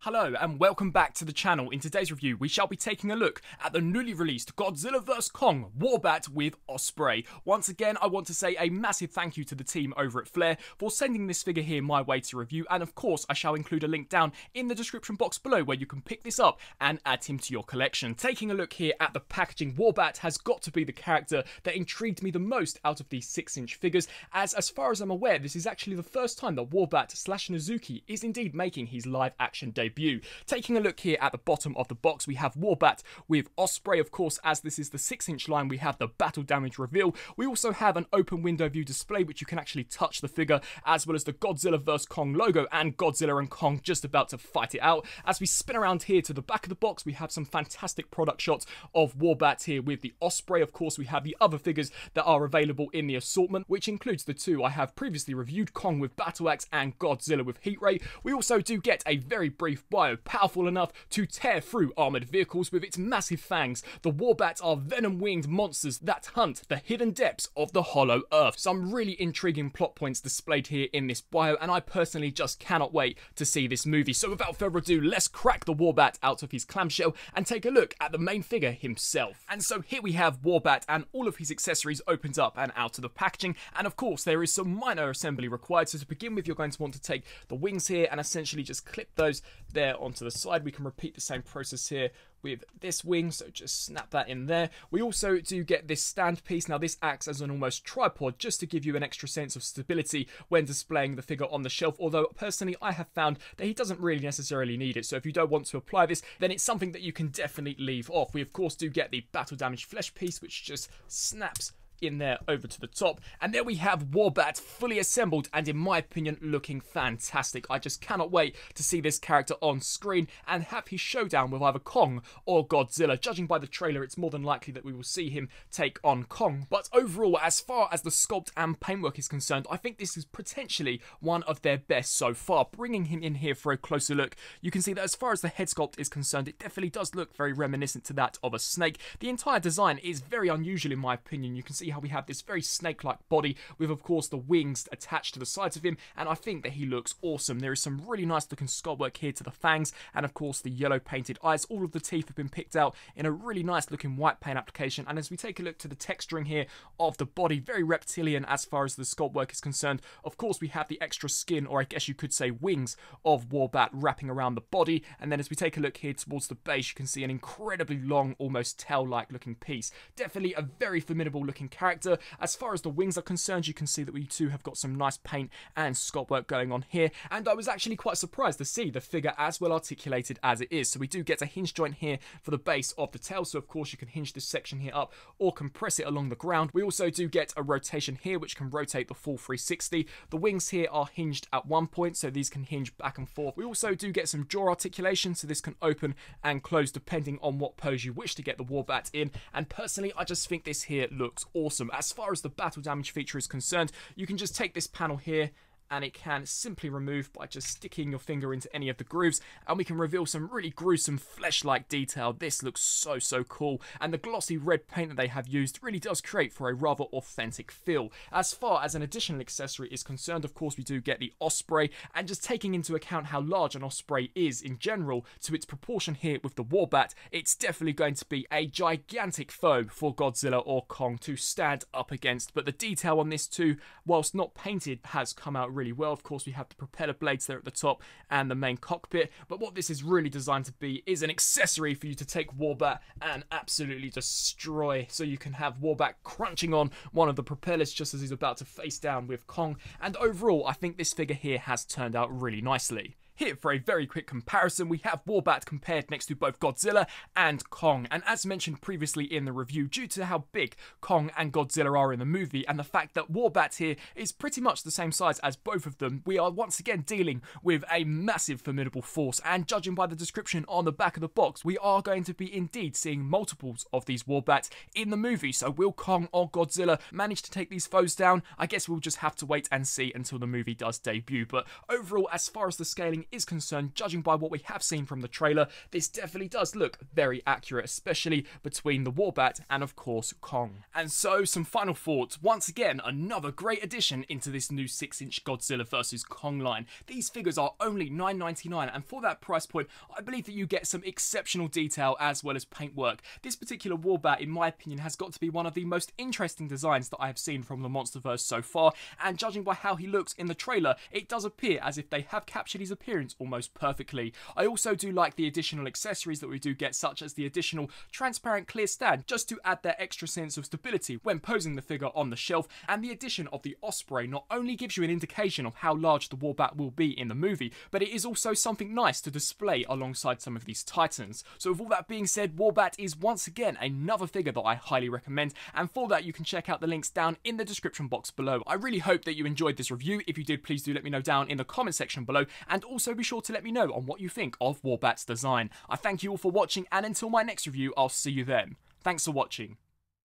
Hello and welcome back to the channel. In today's review we shall be taking a look at the newly released Godzilla vs Kong Warbat with Osprey. Once again I want to say a massive thank you to the team over at Flair for sending this figure here my way to review, and of course I shall include a link down in the description box below where you can pick this up and add him to your collection. Taking a look here at the packaging, Warbat has got to be the character that intrigued me the most out of these 6-inch figures, as far as I'm aware this is actually the first time that Warbat / Nezuki is indeed making his live action debut. Taking a look here at the bottom of the box, we have Warbat with Osprey. Of course, as this is the 6-inch line, we have the battle damage reveal. We also have an open window view display which you can actually touch the figure, as well as the Godzilla vs Kong logo and Godzilla and Kong just about to fight it out. As we spin around here to the back of the box, we have some fantastic product shots of Warbat here with the Osprey. Of course, we have the other figures that are available in the assortment, which includes the two I have previously reviewed, Kong with Battle Axe and Godzilla with Heat Ray. We also do get a very brief bio, powerful enough to tear through armoured vehicles with its massive fangs. The Warbats are venom-winged monsters that hunt the hidden depths of the hollow earth. Some really intriguing plot points displayed here in this bio, and I personally just cannot wait to see this movie. So without further ado, let's crack the Warbat out of his clamshell and take a look at the main figure himself. And so here we have Warbat and all of his accessories opened up and out of the packaging, and of course there is some minor assembly required. So to begin with, you're going to want to take the wings here and essentially just clip those there onto the side. We can repeat the same process here with this wing, so just snap that in there. We also do get this stand piece. Now this acts as an almost tripod just to give you an extra sense of stability when displaying the figure on the shelf, although personally I have found that he doesn't really necessarily need it. So if you don't want to apply this, then it's something that you can definitely leave off. We of course do get the battle damage flesh piece which just snaps in there over to the top, and there we have Warbat fully assembled and in my opinion looking fantastic. I just cannot wait to see this character on screen and have his showdown with either Kong or Godzilla. Judging by the trailer, it's more than likely that we will see him take on Kong, but overall, as far as the sculpt and paintwork is concerned, I think this is potentially one of their best so far. Bringing him in here for a closer look, you can see that as far as the head sculpt is concerned, it definitely does look very reminiscent to that of a snake. The entire design is very unusual in my opinion. You can see how we have this very snake-like body with of course the wings attached to the sides of him, and I think that he looks awesome. There is some really nice looking sculpt work here to the fangs and of course the yellow painted eyes. All of the teeth have been picked out in a really nice looking white paint application, and as we take a look to the texturing here of the body, very reptilian as far as the sculpt work is concerned. Of course we have the extra skin, or I guess you could say wings, of Warbat wrapping around the body, and then as we take a look here towards the base, you can see an incredibly long, almost tail-like looking piece. Definitely a very formidable looking character. As far as the wings are concerned, you can see that we too have got some nice paint and sculpt work going on here, and I was actually quite surprised to see the figure as well articulated as it is. So we do get a hinge joint here for the base of the tail, so of course you can hinge this section here up or compress it along the ground. We also do get a rotation here which can rotate the full 360. The wings here are hinged at one point, so these can hinge back and forth. We also do get some jaw articulation, so this can open and close depending on what pose you wish to get the Warbat in, and personally I just think this here looks awesome. As far as the battle damage feature is concerned, you can just take this panel here and it can simply remove by just sticking your finger into any of the grooves, and we can reveal some really gruesome flesh-like detail. This looks so cool, and the glossy red paint that they have used really does create for a rather authentic feel. As far as an additional accessory is concerned, of course we do get the Osprey, and just taking into account how large an Osprey is in general to its proportion here with the Warbat, it's definitely going to be a gigantic foe for Godzilla or Kong to stand up against. But the detail on this too, whilst not painted, has come out really well. Of course we have the propeller blades there at the top and the main cockpit, but what this is really designed to be is an accessory for you to take Warbat and absolutely destroy. So you can have Warbat crunching on one of the propellers just as he's about to face down with Kong, and overall I think this figure here has turned out really nicely. Here for a very quick comparison, we have Warbat compared next to both Godzilla and Kong, and as mentioned previously in the review, due to how big Kong and Godzilla are in the movie and the fact that Warbat here is pretty much the same size as both of them, we are once again dealing with a massive formidable force, and judging by the description on the back of the box, we are going to be indeed seeing multiples of these Warbats in the movie. So will Kong or Godzilla manage to take these foes down? I guess we'll just have to wait and see until the movie does debut, but overall as far as the scaling is concerned, judging by what we have seen from the trailer, this definitely does look very accurate, especially between the Warbat and of course Kong. And so some final thoughts. Once again, another great addition into this new 6-inch Godzilla vs Kong line. These figures are only $9.99, and for that price point I believe that you get some exceptional detail as well as paintwork. This particular Warbat, in my opinion, has got to be one of the most interesting designs that I have seen from the Monsterverse so far, and judging by how he looks in the trailer, it does appear as if they have captured his appearance almost perfectly. I also do like the additional accessories that we do get, such as the additional transparent clear stand, just to add that extra sense of stability when posing the figure on the shelf, and the addition of the Osprey not only gives you an indication of how large the Warbat will be in the movie, but it is also something nice to display alongside some of these titans. So with all that being said, Warbat is once again another figure that I highly recommend, and for that you can check out the links down in the description box below. I really hope that you enjoyed this review. If you did, please do let me know down in the comment section below, and also be sure to let me know on what you think of Warbat's design. I thank you all for watching, and until my next review, I'll see you then. Thanks for watching.